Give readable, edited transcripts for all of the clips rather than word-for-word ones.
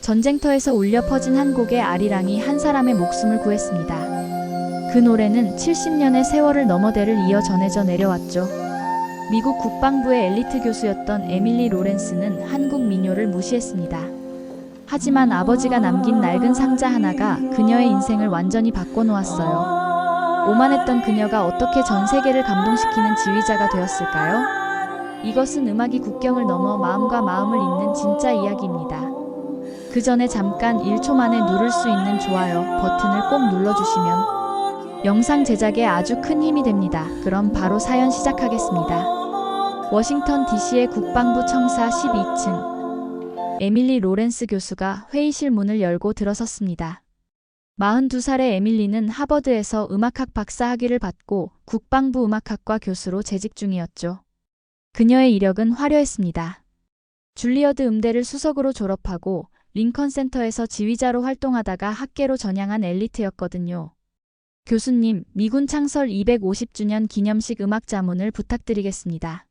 전쟁터에서 울려 퍼진 한 곡의 아리랑이 한 사람의 목숨을 구했습니다. 그 노래는 70년의 세월을 넘어 대를 이어 전해져 내려왔죠. 미국 국방부의 엘리트 교수였던 에밀리 로렌스는 한국 민요를 무시했습니다. 하지만 아버지가 남긴 낡은 상자 하나가 그녀의 인생을 완전히 바꿔놓았어요. 오만했던 그녀가 어떻게 전 세계를 감동시키는 지휘자가 되었을까요? 이것은 음악이 국경을 넘어 마음과 마음을 잇는 진짜 이야기입니다. 그 전에 잠깐 1초 만에 누를 수 있는 좋아요 버튼을 꼭 눌러주시면 영상 제작에 아주 큰 힘이 됩니다. 그럼 바로 사연 시작하겠습니다. 워싱턴 DC의 국방부 청사 12층. 에밀리 로렌스 교수가 회의실 문을 열고 들어섰습니다. 42살의 에밀리는 하버드에서 음악학 박사 학위를 받고 국방부 음악학과 교수로 재직 중이었죠. 그녀의 이력은 화려했습니다. 줄리어드 음대를 수석으로 졸업하고 링컨 센터에서 지휘자로 활동하다가 학계로 전향한 엘리트였거든요. 교수님, 미군 창설 250주년 기념식 음악 자문을 부탁드리겠습니다.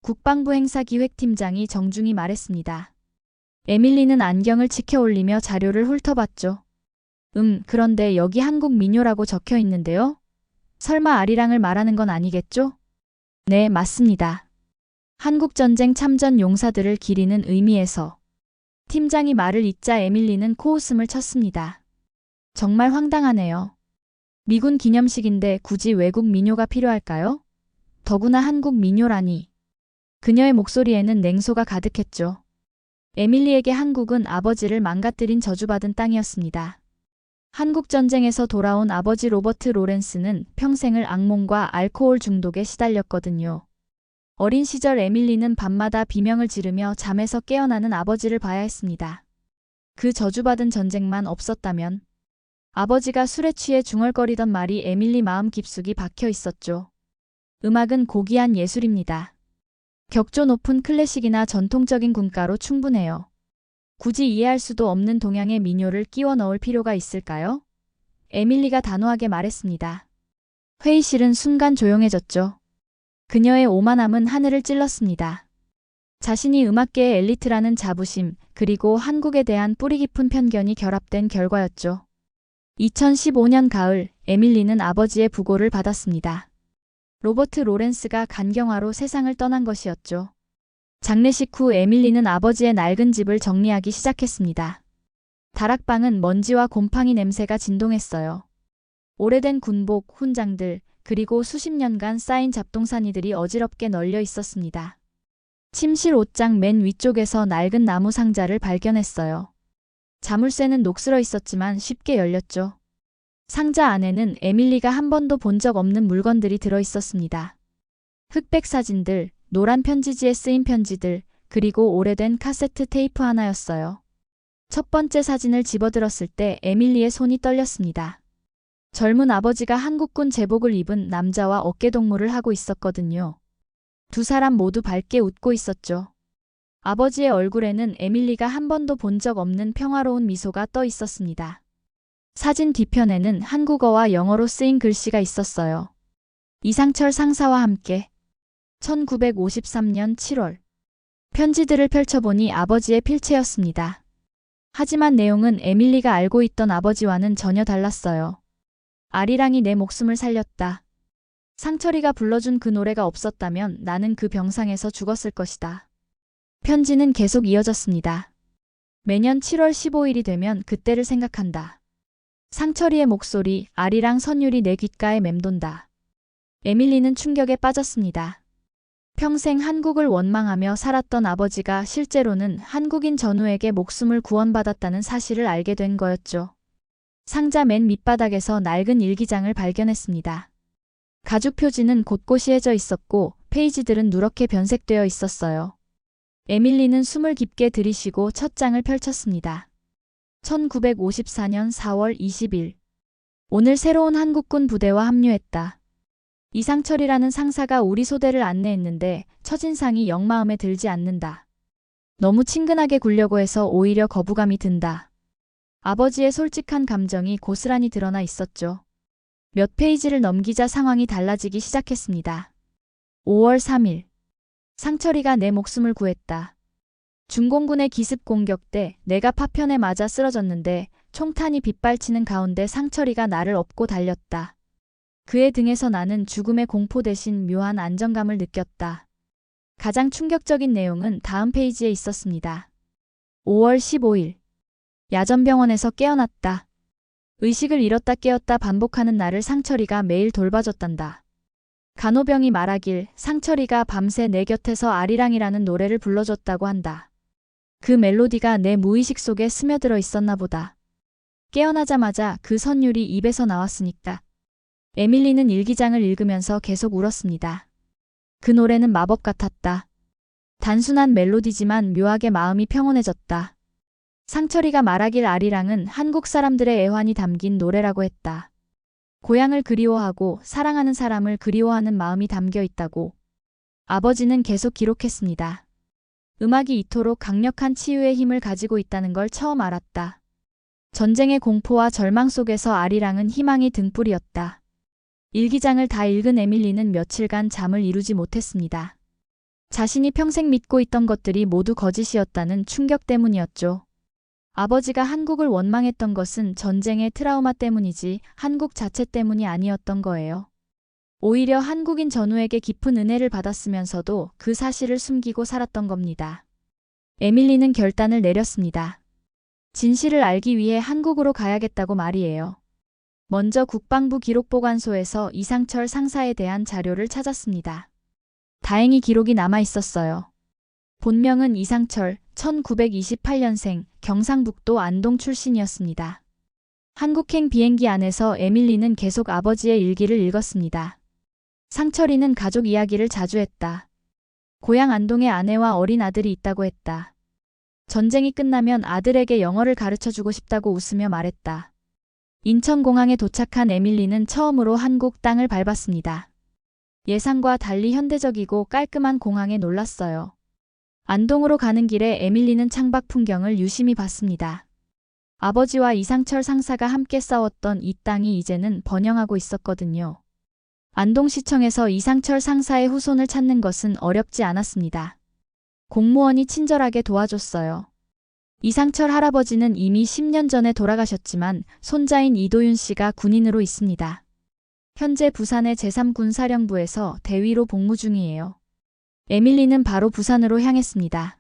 국방부 행사기획팀장이 정중히 말했습니다. 에밀리는 안경을 치켜 올리며 자료를 훑어봤죠. 그런데 여기 한국 민요라고 적혀 있는데요? 설마 아리랑을 말하는 건 아니겠죠? 네, 맞습니다. 한국전쟁 참전 용사들을 기리는 의미에서. 팀장이 말을 잇자 에밀리는 코웃음을 쳤습니다. 정말 황당하네요. 미군 기념식인데 굳이 외국 민요가 필요할까요? 더구나 한국 민요라니. 그녀의 목소리에는 냉소가 가득했죠. 에밀리에게 한국은 아버지를 망가뜨린 저주받은 땅이었습니다. 한국전쟁에서 돌아온 아버지 로버트 로렌스는 평생을 악몽과 알코올 중독에 시달렸거든요. 어린 시절 에밀리는 밤마다 비명을 지르며 잠에서 깨어나는 아버지를 봐야 했습니다. 그 저주받은 전쟁만 없었다면. 아버지가 술에 취해 중얼거리던 말이 에밀리 마음 깊숙이 박혀 있었죠. 음악은 고귀한 예술입니다. 격조 높은 클래식이나 전통적인 군가로 충분해요. 굳이 이해할 수도 없는 동양의 민요를 끼워 넣을 필요가 있을까요? 에밀리가 단호하게 말했습니다. 회의실은 순간 조용해졌죠. 그녀의 오만함은 하늘을 찔렀습니다. 자신이 음악계의 엘리트라는 자부심, 그리고 한국에 대한 뿌리 깊은 편견이 결합된 결과였죠. 2015년 가을, 에밀리는 아버지의 부고를 받았습니다. 로버트 로렌스가 간경화로 세상을 떠난 것이었죠. 장례식 후 에밀리는 아버지의 낡은 집을 정리하기 시작했습니다. 다락방은 먼지와 곰팡이 냄새가 진동했어요. 오래된 군복, 훈장들, 그리고 수십 년간 쌓인 잡동사니들이 어지럽게 널려 있었습니다. 침실 옷장 맨 위쪽에서 낡은 나무 상자를 발견했어요. 자물쇠는 녹슬어 있었지만 쉽게 열렸죠. 상자 안에는 에밀리가 한 번도 본 적 없는 물건들이 들어 있었습니다. 흑백 사진들, 노란 편지지에 쓰인 편지들, 그리고 오래된 카세트 테이프 하나였어요. 첫 번째 사진을 집어들었을 때 에밀리의 손이 떨렸습니다. 젊은 아버지가 한국군 제복을 입은 남자와 어깨동무를 하고 있었거든요. 두 사람 모두 밝게 웃고 있었죠. 아버지의 얼굴에는 에밀리가 한 번도 본 적 없는 평화로운 미소가 떠 있었습니다. 사진 뒤편에는 한국어와 영어로 쓰인 글씨가 있었어요. 이상철 상사와 함께 1953년 7월. 편지들을 펼쳐보니 아버지의 필체였습니다. 하지만 내용은 에밀리가 알고 있던 아버지와는 전혀 달랐어요. 아리랑이 내 목숨을 살렸다. 상철이가 불러준 그 노래가 없었다면 나는 그 병상에서 죽었을 것이다. 편지는 계속 이어졌습니다. 매년 7월 15일이 되면 그때를 생각한다. 상철이의 목소리, 아리랑 선율이 내 귓가에 맴돈다. 에밀리는 충격에 빠졌습니다. 평생 한국을 원망하며 살았던 아버지가 실제로는 한국인 전우에게 목숨을 구원받았다는 사실을 알게 된 거였죠. 상자 맨 밑바닥에서 낡은 일기장을 발견했습니다. 가죽 표지는 곳곳이 해져 있었고 페이지들은 누렇게 변색되어 있었어요. 에밀리는 숨을 깊게 들이쉬고 첫 장을 펼쳤습니다. 1954년 4월 20일. 오늘 새로운 한국군 부대와 합류했다. 이상철이라는 상사가 우리 소대를 안내했는데 첫인상이 영 마음에 들지 않는다. 너무 친근하게 굴려고 해서 오히려 거부감이 든다. 아버지의 솔직한 감정이 고스란히 드러나 있었죠. 몇 페이지를 넘기자 상황이 달라지기 시작했습니다. 5월 3일. 상철이가 내 목숨을 구했다. 중공군의 기습 공격 때 내가 파편에 맞아 쓰러졌는데 총탄이 빗발치는 가운데 상철이가 나를 업고 달렸다. 그의 등에서 나는 죽음의 공포 대신 묘한 안정감을 느꼈다. 가장 충격적인 내용은 다음 페이지에 있었습니다. 5월 15일. 야전병원에서 깨어났다. 의식을 잃었다 깨었다 반복하는 나를 상철이가 매일 돌봐줬단다. 간호병이 말하길 상철이가 밤새 내 곁에서 아리랑이라는 노래를 불러줬다고 한다. 그 멜로디가 내 무의식 속에 스며들어 있었나 보다. 깨어나자마자 그 선율이 입에서 나왔으니까. 에밀리는 일기장을 읽으면서 계속 울었습니다. 그 노래는 마법 같았다. 단순한 멜로디지만 묘하게 마음이 평온해졌다. 상철이가 말하길 아리랑은 한국 사람들의 애환이 담긴 노래라고 했다. 고향을 그리워하고 사랑하는 사람을 그리워하는 마음이 담겨 있다고. 아버지는 계속 기록했습니다. 음악이 이토록 강력한 치유의 힘을 가지고 있다는 걸 처음 알았다. 전쟁의 공포와 절망 속에서 아리랑은 희망의 등불이었다. 일기장을 다 읽은 에밀리는 며칠간 잠을 이루지 못했습니다. 자신이 평생 믿고 있던 것들이 모두 거짓이었다는 충격 때문이었죠. 아버지가 한국을 원망했던 것은 전쟁의 트라우마 때문이지 한국 자체 때문이 아니었던 거예요. 오히려 한국인 전우에게 깊은 은혜를 받았으면서도 그 사실을 숨기고 살았던 겁니다. 에밀리는 결단을 내렸습니다. 진실을 알기 위해 한국으로 가야겠다고 말이에요. 먼저 국방부 기록보관소에서 이상철 상사에 대한 자료를 찾았습니다. 다행히 기록이 남아 있었어요. 본명은 이상철, 1928년생, 경상북도 안동 출신이었습니다. 한국행 비행기 안에서 에밀리는 계속 아버지의 일기를 읽었습니다. 상철이는 가족 이야기를 자주 했다. 고향 안동에 아내와 어린 아들이 있다고 했다. 전쟁이 끝나면 아들에게 영어를 가르쳐주고 싶다고 웃으며 말했다. 인천공항에 도착한 에밀리는 처음으로 한국 땅을 밟았습니다. 예상과 달리 현대적이고 깔끔한 공항에 놀랐어요. 안동으로 가는 길에 에밀리는 창밖 풍경을 유심히 봤습니다. 아버지와 이상철 상사가 함께 싸웠던 이 땅이 이제는 번영하고 있었거든요. 안동시청에서 이상철 상사의 후손을 찾는 것은 어렵지 않았습니다. 공무원이 친절하게 도와줬어요. 이상철 할아버지는 이미 10년 전에 돌아가셨지만 손자인 이도윤 씨가 군인으로 있습니다. 현재 부산의 제3군사령부에서 대위로 복무 중이에요. 에밀리는 바로 부산으로 향했습니다.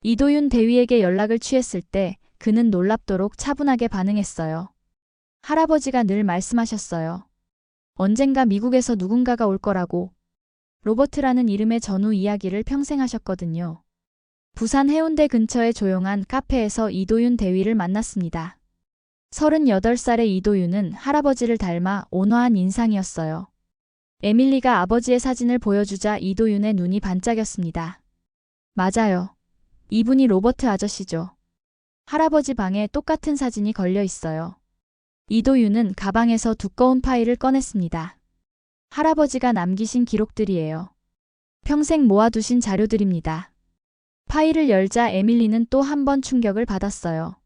이도윤 대위에게 연락을 취했을 때 그는 놀랍도록 차분하게 반응했어요. 할아버지가 늘 말씀하셨어요. 언젠가 미국에서 누군가가 올 거라고. 로버트라는 이름의 전우 이야기를 평생 하셨거든요. 부산 해운대 근처의 조용한 카페에서 이도윤 대위를 만났습니다. 38살의 이도윤은 할아버지를 닮아 온화한 인상이었어요. 에밀리가 아버지의 사진을 보여주자 이도윤의 눈이 반짝였습니다. 맞아요. 이분이 로버트 아저씨죠. 할아버지 방에 똑같은 사진이 걸려 있어요. 이도윤은 가방에서 두꺼운 파일을 꺼냈습니다. 할아버지가 남기신 기록들이에요. 평생 모아두신 자료들입니다. 파일을 열자 에밀리는 또 한 번 충격을 받았어요.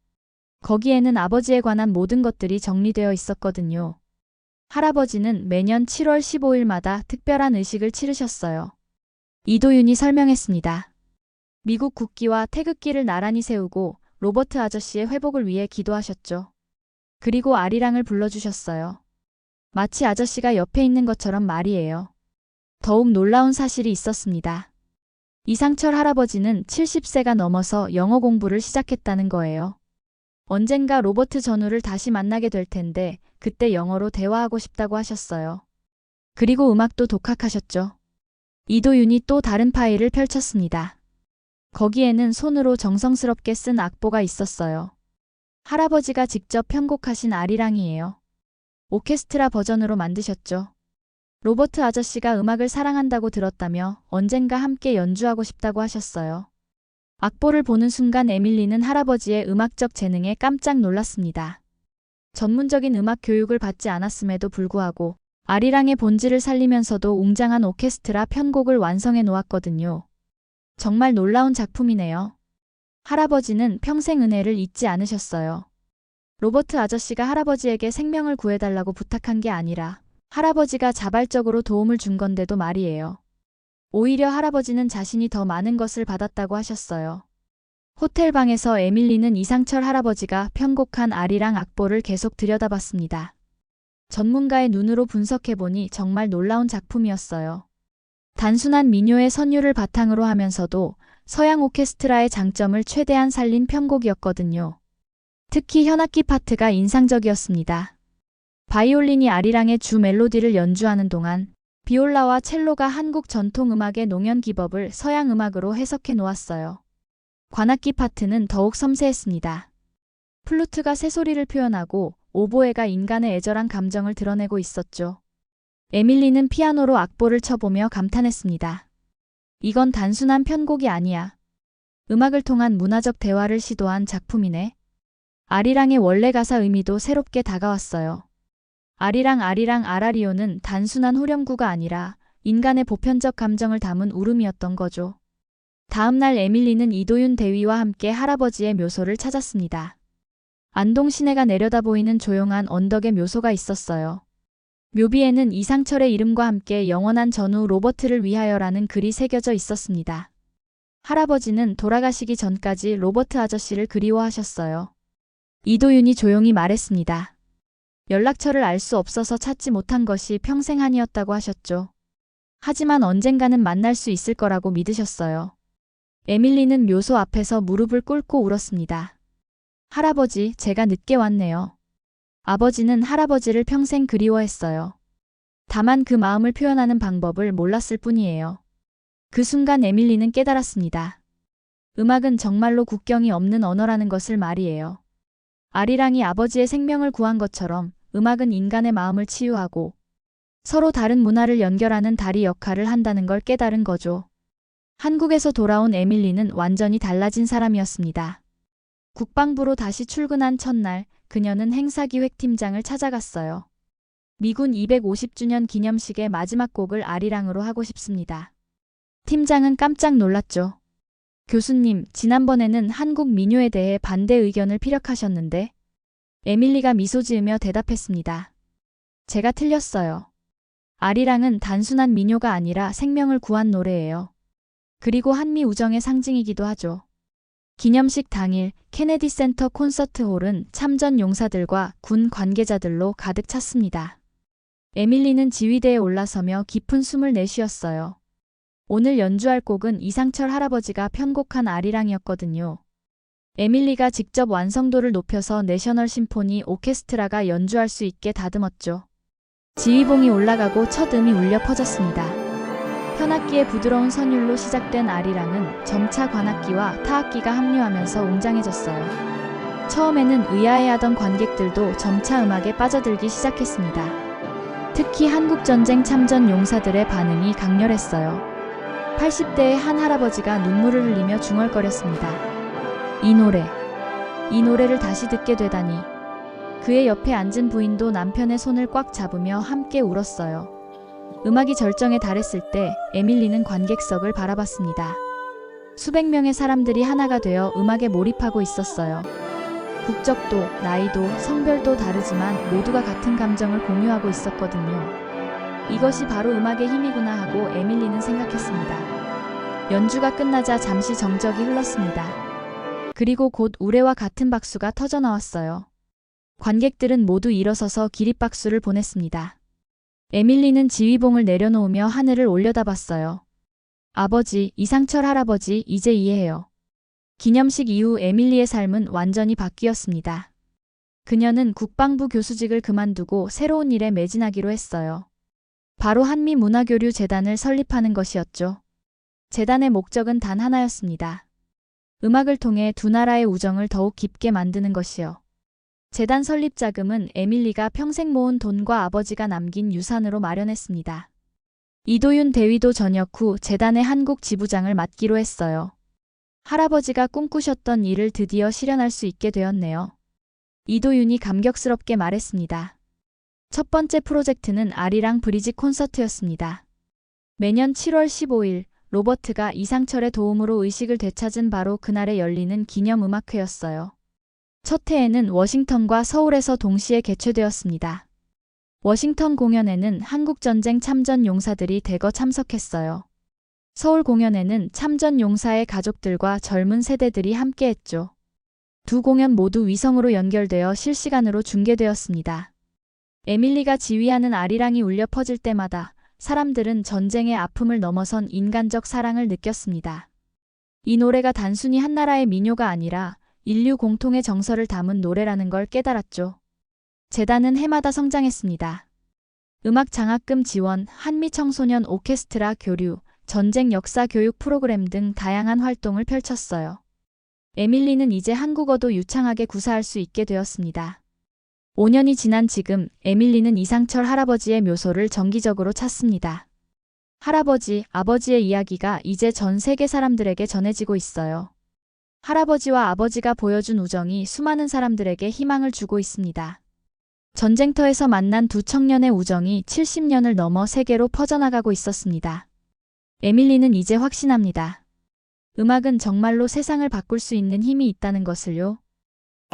거기에는 아버지에 관한 모든 것들이 정리되어 있었거든요. 할아버지는 매년 7월 15일마다 특별한 의식을 치르셨어요. 이도윤이 설명했습니다. 미국 국기와 태극기를 나란히 세우고 로버트 아저씨의 회복을 위해 기도하셨죠. 그리고 아리랑을 불러주셨어요. 마치 아저씨가 옆에 있는 것처럼 말이에요. 더욱 놀라운 사실이 있었습니다. 이상철 할아버지는 70세가 넘어서 영어 공부를 시작했다는 거예요. 언젠가 로버트 전우를 다시 만나게 될 텐데 그때 영어로 대화하고 싶다고 하셨어요. 그리고 음악도 독학하셨죠. 이도윤이 또 다른 파일을 펼쳤습니다. 거기에는 손으로 정성스럽게 쓴 악보가 있었어요. 할아버지가 직접 편곡하신 아리랑이에요. 오케스트라 버전으로 만드셨죠. 로버트 아저씨가 음악을 사랑한다고 들었다며 언젠가 함께 연주하고 싶다고 하셨어요. 악보를 보는 순간 에밀리는 할아버지의 음악적 재능에 깜짝 놀랐습니다. 전문적인 음악 교육을 받지 않았음에도 불구하고 아리랑의 본질을 살리면서도 웅장한 오케스트라 편곡을 완성해 놓았거든요. 정말 놀라운 작품이네요. 할아버지는 평생 은혜를 잊지 않으셨어요. 로버트 아저씨가 할아버지에게 생명을 구해달라고 부탁한 게 아니라 할아버지가 자발적으로 도움을 준 건데도 말이에요. 오히려 할아버지는 자신이 더 많은 것을 받았다고 하셨어요. 호텔 방에서 에밀리는 이상철 할아버지가 편곡한 아리랑 악보를 계속 들여다봤습니다. 전문가의 눈으로 분석해보니 정말 놀라운 작품이었어요. 단순한 민요의 선율을 바탕으로 하면서도 서양 오케스트라의 장점을 최대한 살린 편곡이었거든요. 특히 현악기 파트가 인상적이었습니다. 바이올린이 아리랑의 주 멜로디를 연주하는 동안 비올라와 첼로가 한국 전통 음악의 농연 기법을 서양 음악으로 해석해 놓았어요. 관악기 파트는 더욱 섬세했습니다. 플루트가 새소리를 표현하고 오보에가 인간의 애절한 감정을 드러내고 있었죠. 에밀리는 피아노로 악보를 쳐보며 감탄했습니다. 이건 단순한 편곡이 아니야. 음악을 통한 문화적 대화를 시도한 작품이네. 아리랑의 원래 가사 의미도 새롭게 다가왔어요. 아리랑 아리랑 아라리오는 단순한 후렴구가 아니라 인간의 보편적 감정을 담은 울음이었던 거죠. 다음날 에밀리는 이도윤 대위와 함께 할아버지의 묘소를 찾았습니다. 안동 시내가 내려다 보이는 조용한 언덕에 묘소가 있었어요. 묘비에는 이상철의 이름과 함께 영원한 전우 로버트를 위하여라는 글이 새겨져 있었습니다. 할아버지는 돌아가시기 전까지 로버트 아저씨를 그리워하셨어요. 이도윤이 조용히 말했습니다. 연락처를 알 수 없어서 찾지 못한 것이 평생 한이었다고 하셨죠. 하지만 언젠가는 만날 수 있을 거라고 믿으셨어요. 에밀리는 묘소 앞에서 무릎을 꿇고 울었습니다. 할아버지, 제가 늦게 왔네요. 아버지는 할아버지를 평생 그리워했어요. 다만 그 마음을 표현하는 방법을 몰랐을 뿐이에요. 그 순간 에밀리는 깨달았습니다. 음악은 정말로 국경이 없는 언어라는 것을 말이에요. 아리랑이 아버지의 생명을 구한 것처럼 음악은 인간의 마음을 치유하고 서로 다른 문화를 연결하는 다리 역할을 한다는 걸 깨달은 거죠. 한국에서 돌아온 에밀리는 완전히 달라진 사람이었습니다. 국방부로 다시 출근한 첫날, 그녀는 행사기획팀장을 찾아갔어요. 미군 250주년 기념식의 마지막 곡을 아리랑으로 하고 싶습니다. 팀장은 깜짝 놀랐죠. 교수님, 지난번에는 한국 민요에 대해 반대 의견을 피력하셨는데? 에밀리가 미소 지으며 대답했습니다. 제가 틀렸어요. 아리랑은 단순한 민요가 아니라 생명을 구한 노래예요. 그리고 한미 우정의 상징이기도 하죠. 기념식 당일 케네디 센터 콘서트홀은 참전 용사들과 군 관계자들로 가득 찼습니다. 에밀리는 지휘대에 올라서며 깊은 숨을 내쉬었어요. 오늘 연주할 곡은 이상철 할아버지가 편곡한 아리랑이었거든요. 에밀리가 직접 완성도를 높여서 내셔널 심포니 오케스트라가 연주할 수 있게 다듬었죠. 지휘봉이 올라가고 첫 음이 울려 퍼졌습니다. 현악기의 부드러운 선율로 시작된 아리랑은 점차 관악기와 타악기가 합류하면서 웅장해졌어요. 처음에는 의아해하던 관객들도 점차 음악에 빠져들기 시작했습니다. 특히 한국전쟁 참전 용사들의 반응이 강렬했어요. 80대의 한 할아버지가 눈물을 흘리며 중얼거렸습니다. 이 노래를 다시 듣게 되다니. 그의 옆에 앉은 부인도 남편의 손을 꽉 잡으며 함께 울었어요. 음악이 절정에 달했을 때 에밀리는 관객석을 바라봤습니다. 수백 명의 사람들이 하나가 되어 음악에 몰입하고 있었어요. 국적도, 나이도, 성별도 다르지만 모두가 같은 감정을 공유하고 있었거든요. 이것이 바로 음악의 힘이구나 하고 에밀리는 생각했습니다. 연주가 끝나자 잠시 정적이 흘렀습니다. 그리고 곧 우레와 같은 박수가 터져나왔어요. 관객들은 모두 일어서서 기립박수를 보냈습니다. 에밀리는 지휘봉을 내려놓으며 하늘을 올려다봤어요. 아버지, 이상철 할아버지, 이제 이해해요. 기념식 이후 에밀리의 삶은 완전히 바뀌었습니다. 그녀는 국방부 교수직을 그만두고 새로운 일에 매진하기로 했어요. 바로 한미문화교류재단을 설립하는 것이었죠. 재단의 목적은 단 하나였습니다. 음악을 통해 두 나라의 우정을 더욱 깊게 만드는 것이요. 재단 설립 자금은 에밀리가 평생 모은 돈과 아버지가 남긴 유산으로 마련했습니다. 이도윤 대위도 전역 후 재단의 한국 지부장을 맡기로 했어요. 할아버지가 꿈꾸셨던 일을 드디어 실현할 수 있게 되었네요. 이도윤이 감격스럽게 말했습니다. 첫 번째 프로젝트는 아리랑 브리지 콘서트였습니다. 매년 7월 15일 로버트가 이상철의 도움으로 의식을 되찾은 바로 그날에 열리는 기념음악회였어요. 첫 해에는 워싱턴과 서울에서 동시에 개최되었습니다. 워싱턴 공연에는 한국전쟁 참전 용사들이 대거 참석했어요. 서울 공연에는 참전 용사의 가족들과 젊은 세대들이 함께했죠. 두 공연 모두 위성으로 연결되어 실시간으로 중계되었습니다. 에밀리가 지휘하는 아리랑이 울려 퍼질 때마다 사람들은 전쟁의 아픔을 넘어선 인간적 사랑을 느꼈습니다. 이 노래가 단순히 한 나라의 민요가 아니라 인류 공통의 정서를 담은 노래라는 걸 깨달았죠. 재단은 해마다 성장했습니다. 음악 장학금 지원, 한미 청소년 오케스트라 교류, 전쟁 역사 교육 프로그램 등 다양한 활동을 펼쳤어요. 에밀리는 이제 한국어도 유창하게 구사할 수 있게 되었습니다. 5년이 지난 지금 에밀리는 이상철 할아버지의 묘소를 정기적으로 찾습니다. 할아버지, 아버지의 이야기가 이제 전 세계 사람들에게 전해지고 있어요. 할아버지와 아버지가 보여준 우정이 수많은 사람들에게 희망을 주고 있습니다. 전쟁터에서 만난 두 청년의 우정이 70년을 넘어 세계로 퍼져나가고 있었습니다. 에밀리는 이제 확신합니다. 음악은 정말로 세상을 바꿀 수 있는 힘이 있다는 것을요.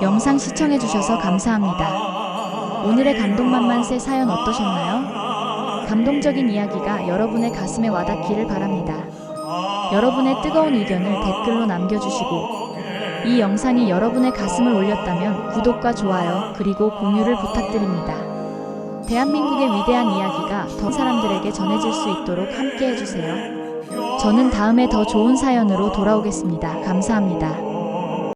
영상 시청해주셔서 감사합니다. 오늘의 감동만만세 사연 어떠셨나요? 감동적인 이야기가 여러분의 가슴에 와닿기를 바랍니다. 여러분의 뜨거운 의견을 댓글로 남겨주시고 이 영상이 여러분의 가슴을 울렸다면 구독과 좋아요 그리고 공유를 부탁드립니다. 대한민국의 위대한 이야기가 더 사람들에게 전해질 수 있도록 함께 해주세요. 저는 다음에 더 좋은 사연으로 돌아오겠습니다. 감사합니다.